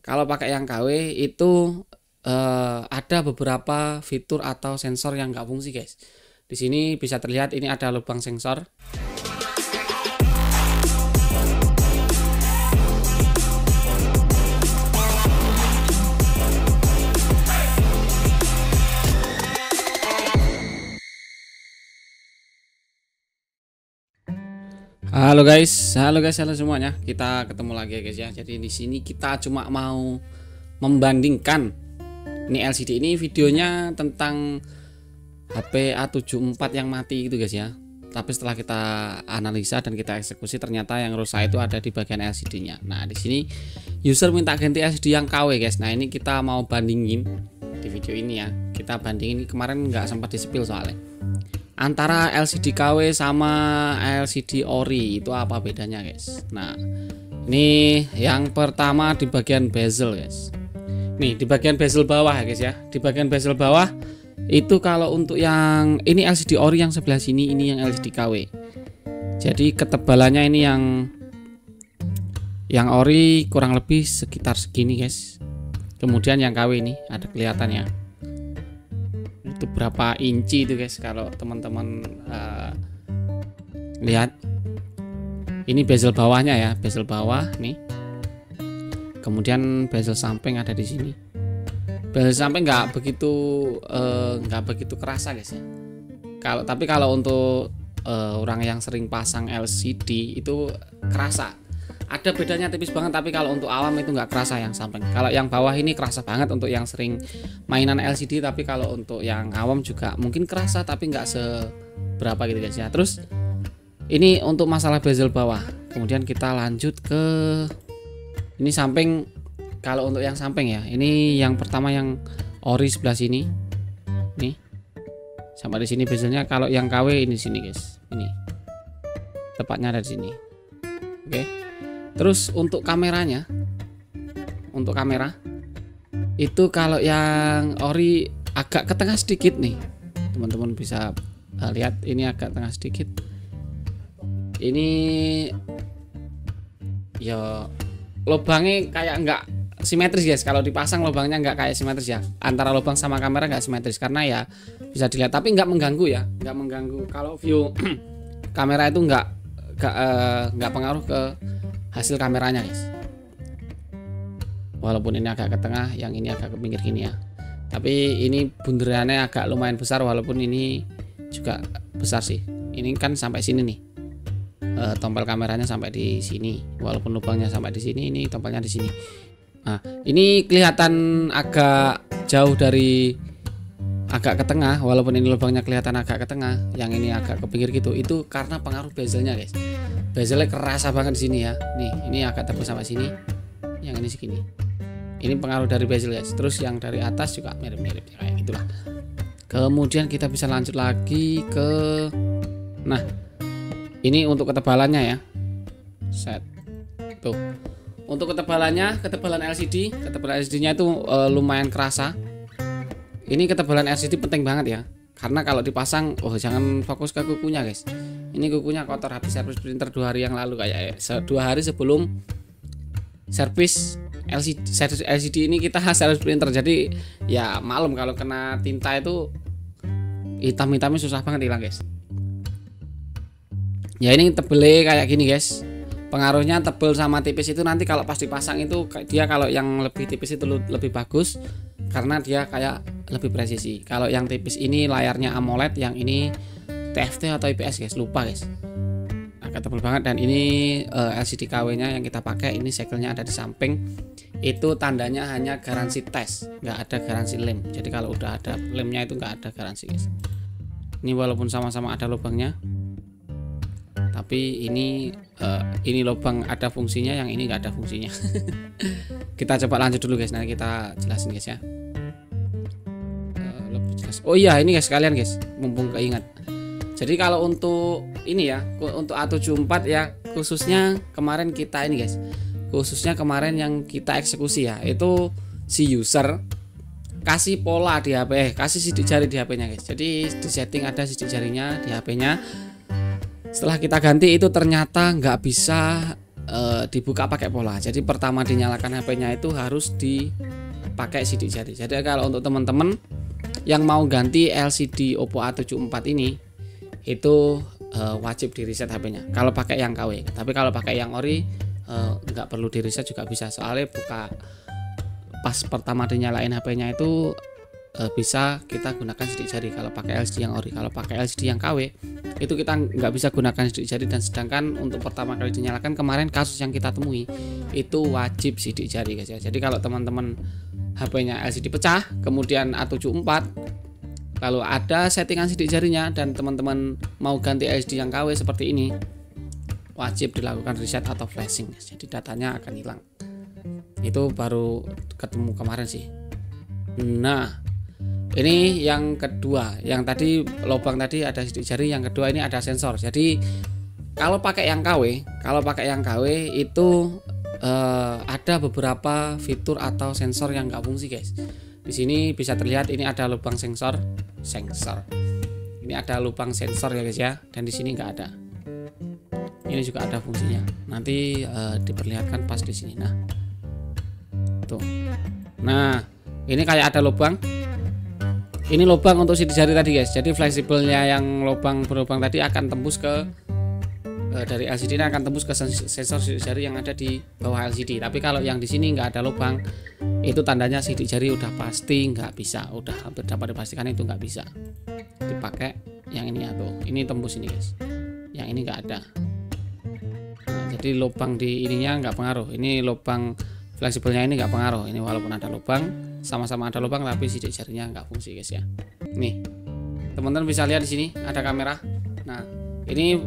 kalau pakai yang KW itu ada beberapa fitur atau sensor yang nggak fungsi guys. Di sini bisa terlihat ini ada lubang sensor. Halo guys, halo semuanya. Kita ketemu lagi ya guys ya. Jadi di sini kita cuma mau membandingkan ini LCD, ini videonya tentang HP A74 yang mati gitu guys ya. Tapi setelah kita analisa dan kita eksekusi, ternyata yang rusak itu ada di bagian LCD-nya. Nah, di sini user minta ganti LCD yang KW guys. Nah, ini kita mau bandingin di video ini ya. Kita bandingin, kemarin nggak sempat di-spill soalnya. Antara LCD KW sama LCD ori itu apa bedanya guys? Nah, ini yang pertama di bagian bezel guys. Nih di bagian bezel bawah ya guys ya. Di bagian bezel bawah itu kalau untuk yang ini LCD ori yang sebelah sini, ini yang LCD KW. Jadi ketebalannya ini yang ori kurang lebih sekitar segini guys. Kemudian yang KW ini ada kelihatannya. Itu berapa inci itu guys kalau teman-teman lihat. Ini bezel bawahnya ya, bezel bawah nih. Kemudian bezel samping ada di sini. Bezel samping nggak begitu kerasa guys ya. Tapi kalau untuk orang yang sering pasang LCD itu kerasa. Ada bedanya tipis banget, tapi kalau untuk awam itu nggak kerasa yang samping. Kalau yang bawah ini kerasa banget untuk yang sering mainan LCD, tapi kalau untuk yang awam juga mungkin kerasa tapi nggak seberapa gitu guys ya. Terus ini untuk masalah bezel bawah. Kemudian kita lanjut ke ini samping. Kalau untuk yang samping ya, ini yang pertama yang ori sebelah sini. Nih. Sampai di sini bezelnya. Kalau yang KW ini sini guys. Ini. Tepatnya ada di sini. Oke. Terus untuk kameranya, untuk kamera itu kalau yang ori agak ke tengah sedikit nih, teman-teman bisa lihat ini agak tengah sedikit. Ini ya lubangnya kayak nggak simetris guys. Kalau dipasang lubangnya nggak kayak simetris ya. Antara lubang sama kamera nggak simetris karena ya bisa dilihat, tapi nggak mengganggu ya, nggak mengganggu. Kalau view kamera itu nggak pengaruh ke hasil kameranya guys. Walaupun ini agak ke tengah, yang ini agak ke pinggir gini ya. Tapi ini bunderannya agak lumayan besar, walaupun ini juga besar sih. Ini kan sampai sini nih. Tombol kameranya sampai di sini. Walaupun lubangnya sampai di sini, ini tombolnya di sini. Nah, ini kelihatan agak jauh dari agak ke tengah, walaupun ini lubangnya kelihatan agak ke tengah, yang ini agak ke pinggir gitu. Itu karena pengaruh bezelnya guys. Bezelnya kerasa banget di sini ya. Nih, ini agak tebal sampai sini. Yang ini segini. Ini pengaruh dari bezel guys. Terus yang dari atas juga mirip-mirip kayak gitulah. Kemudian kita bisa lanjut lagi ke nah, ini untuk ketebalannya ya. Set. Tuh. Untuk ketebalannya, ketebalan LCD-nya itu lumayan kerasa. Ini ketebalan LCD penting banget ya. Karena kalau dipasang, jangan fokus ke kukunya guys. Ini kukunya kotor, habis servis printer 2 hari yang lalu, kayak 2 hari sebelum servis LCD ini kita servis printer. Jadi ya malam kalau kena tinta itu hitam-hitamnya susah banget hilang guys. Ya ini tebelnya kayak gini guys. Pengaruhnya tebel sama tipis itu nanti kalau pas dipasang itu dia kalau yang lebih tipis itu lebih bagus karena dia kayak lebih presisi. Kalau yang tipis ini layarnya AMOLED, yang ini TFT atau IPS guys, lupa guys. Agak tebal banget. Dan ini LCD KW nya yang kita pakai, ini segelnya ada di samping. Itu tandanya hanya garansi tes, nggak ada garansi lem. Jadi kalau udah ada lemnya itu nggak ada garansi guys. Ini walaupun sama-sama ada lubangnya, tapi ini lubang ada fungsinya, yang ini nggak ada fungsinya. Kita coba lanjut dulu guys, nanti kita jelasin guys ya. Lebih jelas. Oh iya ini guys, kalian guys, mumpung keingat. Jadi kalau untuk ini ya, untuk A74 ya, khususnya kemarin kita ini guys, khususnya kemarin yang kita eksekusi ya, itu si user kasih pola di HP, kasih sidik jari di HP-nya guys. Jadi di setting ada sidik jarinya di HP-nya. Setelah kita ganti itu ternyata nggak bisa dibuka pakai pola. Jadi pertama dinyalakan HP-nya itu harus dipakai sidik jari. Jadi kalau untuk teman-teman yang mau ganti LCD Oppo A74 ini itu wajib di reset HP-nya kalau pakai yang KW. Tapi kalau pakai yang ori nggak perlu di reset juga bisa, soalnya buka pas pertama dinyalain HP-nya itu bisa kita gunakan sidik jari kalau pakai LCD yang ori. Kalau pakai LCD yang KW itu kita nggak bisa gunakan sidik jari, dan sedangkan untuk pertama kali dinyalakan kemarin kasus yang kita temui itu wajib sidik jari guys ya. Jadi kalau teman-teman HP-nya LCD pecah kemudian A74 lalu ada settingan sidik jarinya dan teman-teman mau ganti LCD yang KW seperti ini, wajib dilakukan reset atau flashing guys. Jadi datanya akan hilang. Itu baru ketemu kemarin sih. Nah, ini yang kedua, yang tadi lubang tadi ada sidik jari, yang kedua ini ada sensor. Jadi kalau pakai yang KW, itu ada beberapa fitur atau sensor yang nggak fungsi guys. Di sini bisa terlihat ini ada lubang sensor. Ini ada lubang sensor ya guys ya, dan di sini nggak ada. Ini juga ada fungsinya. Nanti diperlihatkan pas di sini. Nah, tuh. Nah, ini kayak ada lubang. Ini lubang untuk sidik jari tadi guys. Jadi fleksibelnya yang lubang berlubang tadi akan tembus ke dari LCD ini akan tembus ke sensor sidik jari yang ada di bawah LCD. Tapi kalau yang di sini nggak ada lubang, itu tandanya sidik jari udah pasti nggak bisa. Udah hampir dapat dipastikan itu nggak bisa dipakai. Yang ini ya tuh. Ini tembus ini guys. Yang ini nggak ada. Nah, jadi lubang di ininya nggak pengaruh. Ini lubang fleksibelnya ini nggak pengaruh. Ini walaupun ada lubang, sama-sama ada lubang tapi sidik jarinya nggak fungsi guys ya. Nih, teman-teman bisa lihat di sini ada kamera. Nah, ini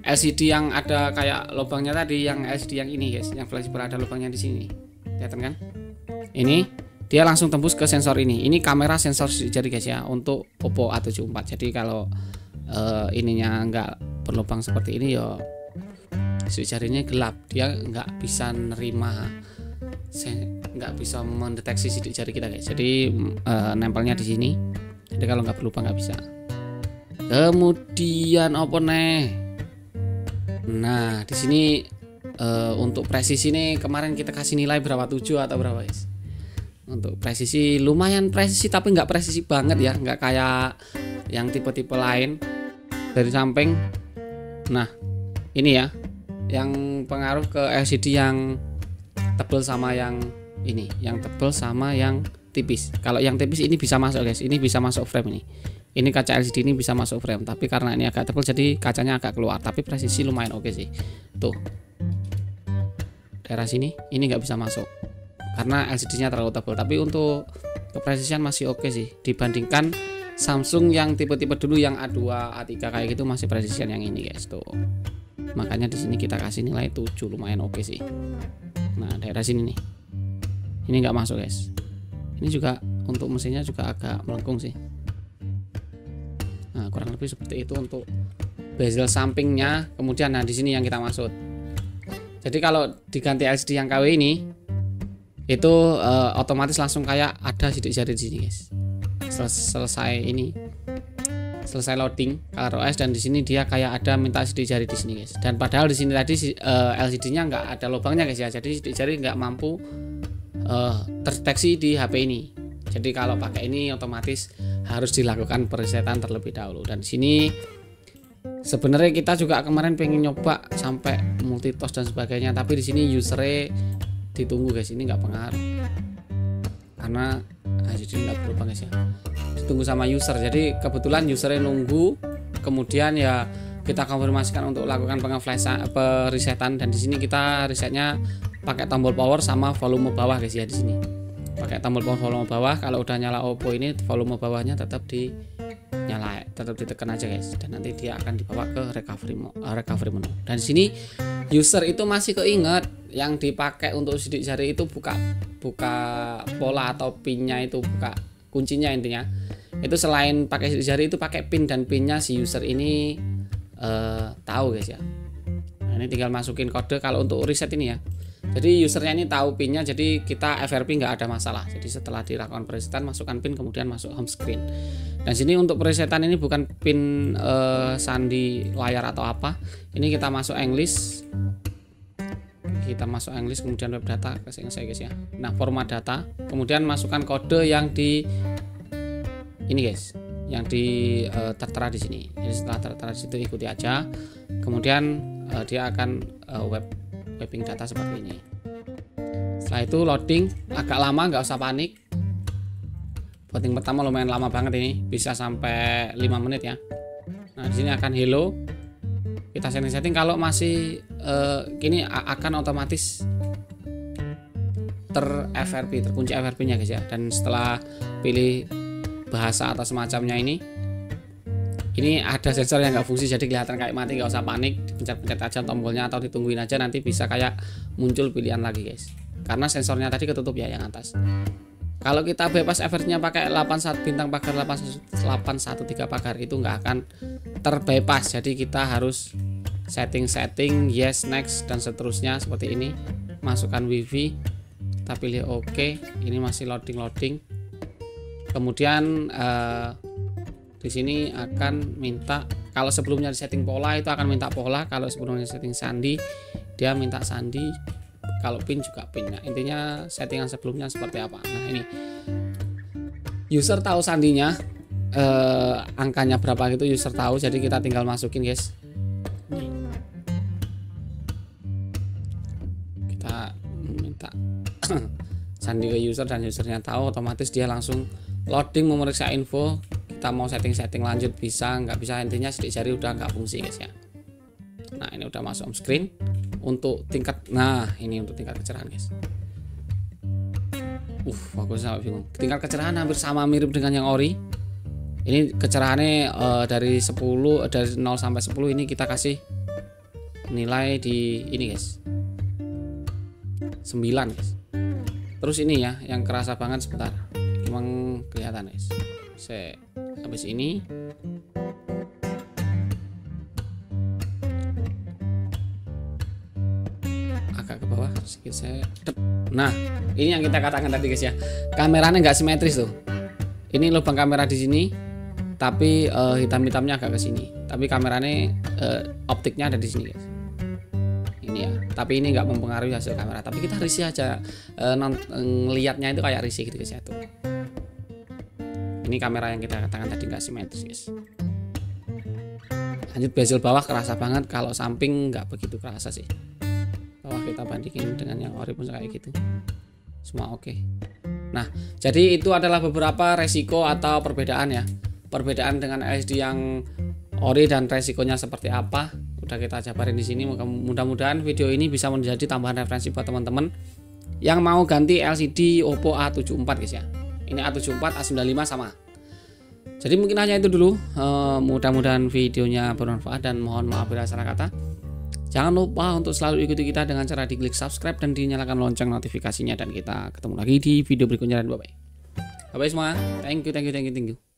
LCD yang ada kayak lubangnya tadi, yang LCD yang ini guys, yang fleksibel ada lubangnya di sini. Kelihatan kan? Ini dia langsung tembus ke sensor ini. Ini kamera sensor sidik jari guys ya untuk Oppo A74. Jadi kalau ininya nggak berlubang seperti ini ya sidik jarinya gelap, dia nggak bisa nerima, nggak bisa mendeteksi sidik jari kita guys. Jadi nempelnya di sini. Jadi kalau nggak berlubang nggak bisa. Kemudian apa nih? Nah, di sini untuk presisi ini kemarin kita kasih nilai berapa, 7 atau berapa guys? Untuk presisi lumayan presisi tapi nggak presisi banget ya, nggak kayak yang tipe-tipe lain dari samping. Nah, ini ya yang pengaruh ke LCD yang tebal sama yang ini, yang tebal sama yang tipis. Kalau yang tipis ini bisa masuk guys, ini bisa masuk frame ini. Ini kaca LCD ini bisa masuk frame, tapi karena ini agak tebal jadi kacanya agak keluar. Tapi presisi lumayan oke sih. Tuh, daerah sini ini nggak bisa masuk karena LCD-nya terlalu tebal. Tapi untuk kepresisian masih oke sih dibandingkan Samsung yang tipe-tipe dulu yang A2, A3 kayak gitu, masih presisian yang ini guys. Tuh, makanya di sini kita kasih nilai 7, lumayan oke sih. Nah, daerah sini nih, ini nggak masuk guys. Ini juga untuk mesinnya juga agak melengkung sih. Nah, kurang lebih seperti itu untuk bezel sampingnya. Kemudian nah di sini yang kita maksud. Jadi kalau diganti LCD yang KW ini itu otomatis langsung kayak ada sidik jari di sini guys. Selesai loading ColorOS, dan di sini dia kayak ada minta sidik jari di sini guys. Dan padahal di sini tadi LCD-nya nggak ada lubangnya guys ya. Jadi sidik jari nggak mampu terdeteksi di HP ini. Jadi kalau pakai ini otomatis harus dilakukan peresetan terlebih dahulu. Dan di sini sebenarnya kita juga kemarin pengen nyoba sampai multitos dan sebagainya, tapi di sini usernya ditunggu guys. Ini nggak pengaruh karena jadi nggak berubah guys ya. Ditunggu sama user. Jadi kebetulan usernya nunggu, kemudian ya kita konfirmasikan untuk lakukan peresetan. Dan di sini kita resetnya pakai tombol power sama volume bawah guys ya. Di sini pakai tombol power volume bawah. Kalau udah nyala Oppo ini volume bawahnya tetap dinyala, tetap ditekan aja guys, dan nanti dia akan dibawa ke recovery menu. Dan di sini user itu masih keinget yang dipakai untuk sidik jari itu buka pola atau pinnya, itu buka kuncinya. Intinya itu selain pakai sidik jari itu pakai pin, dan pinnya si user ini tahu guys ya. Nah, ini tinggal masukin kode kalau untuk reset ini ya. Jadi usernya ini tahu pinnya, jadi kita FRP nggak ada masalah. Jadi setelah dilakukan peresetan masukkan pin, kemudian masuk home screen. Dan sini untuk peresetan ini bukan pin sandi layar atau apa. Ini kita masuk English. kita masuk English, kemudian web data ke saya guys ya. Nah, format data, kemudian masukkan kode yang di ini guys, yang di tertera di sini. Jadi setelah tertera di situ ikuti aja. Kemudian dia akan webing data seperti ini. Setelah itu loading agak lama, nggak usah panik. Voting pertama lumayan lama banget ini, bisa sampai 5 menit ya. Nah, di sini akan hello. Kita setting-setting kalau masih gini akan otomatis terkunci FRP-nya guys ya. Dan setelah pilih bahasa atau semacamnya ini ada sensor yang nggak fungsi, jadi kelihatan kayak mati. Nggak usah panik, pencet-pencet aja tombolnya atau ditungguin aja, nanti bisa kayak muncul pilihan lagi guys, karena sensornya tadi ketutup ya yang atas. Kalau kita bebas average-nya pakai 81 bintang pagar 813 pagar itu nggak akan terbypass. Jadi kita harus setting yes, next dan seterusnya seperti ini. Masukkan wifi, kita pilih OK. Ini masih loading. Kemudian di sini akan minta, kalau sebelumnya di setting pola itu akan minta pola, kalau sebelumnya setting sandi dia minta sandi, kalau pin juga pin. Nah, intinya settingan sebelumnya seperti apa. Nah, ini user tahu sandinya, angkanya berapa gitu user tahu, jadi kita tinggal masukin guys. Nih. Kita minta sandi ke user dan usernya tahu, otomatis dia langsung loading memeriksa info. Kita mau setting lanjut bisa, nggak bisa, intinya sidik jari udah nggak fungsi guys ya. Nah, ini udah masuk home screen. Untuk tingkat, nah ini untuk tingkat kecerahan guys. Bagus, sampai bingung. Tingkat kecerahan hampir sama, mirip dengan yang ori. Ini kecerahannya dari 10, dari 0 sampai 10 ini kita kasih nilai di ini guys, 9 guys. Terus ini ya yang kerasa banget, sebentar, emang kelihatan guys. Habis ini agak ke bawah sedikit Nah, ini yang kita katakan tadi guys ya, kameranya nggak simetris tuh. Ini lubang kamera di sini, tapi hitam-hitamnya agak ke sini. Tapi kameranya optiknya ada di sini guys. Ini ya, tapi ini nggak mempengaruhi hasil kamera. Tapi kita risih aja, ngelihatnya itu kayak risih gitu guys ya tuh. Ini kamera yang kita katakan tadi nggak simetris guys. Lanjut bezel bawah kerasa banget, kalau samping nggak begitu kerasa sih. Bawah kita bandingin dengan yang ori pun kayak gitu, semua oke. Nah, jadi itu adalah beberapa resiko atau perbedaan ya, perbedaan dengan LCD yang ori dan resikonya seperti apa udah kita jabarin di sini. Mudah-mudahan video ini bisa menjadi tambahan referensi buat teman-teman yang mau ganti LCD Oppo A74 guys ya. Ini A74, A95 sama. Jadi mungkin hanya itu dulu. Mudah-mudahan videonya bermanfaat dan mohon maaf bila salah kata. Jangan lupa untuk selalu ikuti kita dengan cara diklik subscribe dan dinyalakan lonceng notifikasinya, dan kita ketemu lagi di video berikutnya, dan bye bye. Bye bye semua. Thank you.